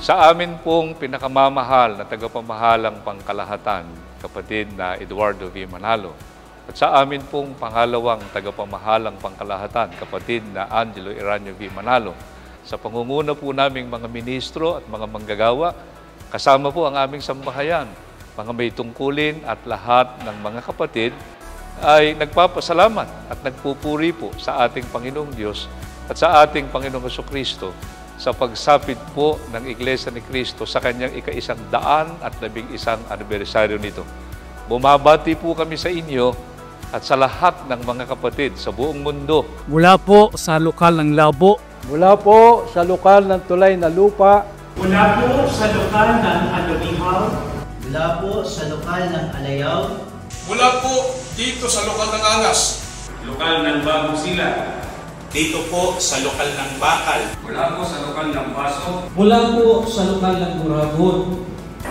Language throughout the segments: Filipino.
Sa amin pong pinakamamahal na tagapamahalang pangkalahatan, kapatid na Eduardo V. Manalo. At sa amin pong pangalawang tagapamahalang pangkalahatan, kapatid na Angelo Iranio V. Manalo. Sa pangunguna po naming mga ministro at mga manggagawa, kasama po ang aming sambahayan, mga may tungkulin at lahat ng mga kapatid ay nagpapasalamat at nagpupuri po sa ating Panginoong Diyos at sa ating Panginoong Jesucristo sa pagsapit po ng Iglesia ni Cristo sa kanyang ika-111 anibersaryo nito. Bumabati po kami sa inyo at sa lahat ng mga kapatid sa buong mundo. Mula po sa lokal ng Labo. Mula po sa lokal ng Tulay na Lupa. Mula po sa lokal ng Alodihaw. Mula po sa lokal ng Alayaw. Mula po dito sa lokal ng Angas. Lokal ng Bagong Sila. Dito po sa lokal ng Bakal. Mula po sa lokal ng Paso. Mula po sa lokal ng Burabon.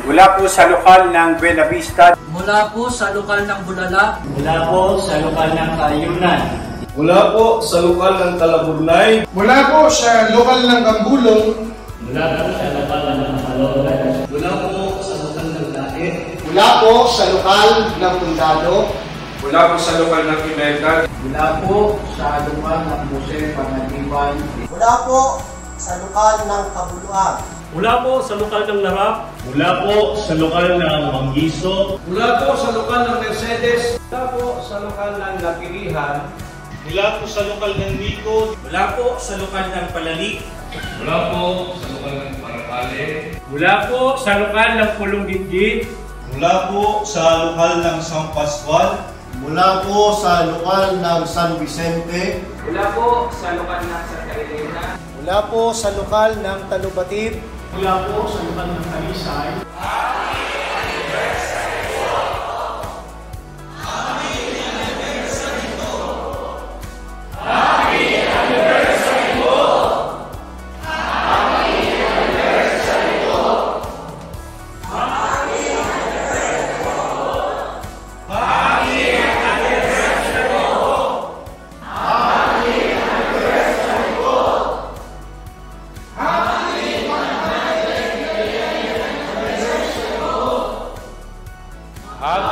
Mula po sa lokal ng Buena Vista. Mula po sa lokal ng Bulala. Mula po sa lokal ng Kayunan. Mula po sa lokal ng Talaburnay. Mula po sa lokal ng Gambulong. Mula po sa lokal ng Malogan. Mula po sa lokal ng Laet. Mula po sa lokal ng Tundado. Mula po sa lokal ng Imedan. Mula po sa lokal ng Jose Panganiban. Mula po sa lokal ng Kabuluan. Mula po sa lokal ng Larap. Mula po sa lokal ng Manggiso. Mula po sa lokal ng Mercedes. Mula po sa lokal ng Lapilihan. Mula po sa lokal ng Nico. Mula po sa lokal ng Palalik. Mula po sa lokal ng Paracale. Mula po sa lokal ng Pulong Dinggit. Mula po sa lokal ng San Pascual. Mula po sa lokal ng San Vicente. Mula po sa lokal ng Santa Elena. Mula po sa lokal ng Talubatid. Mula po sa lokal ng Talisay. Happy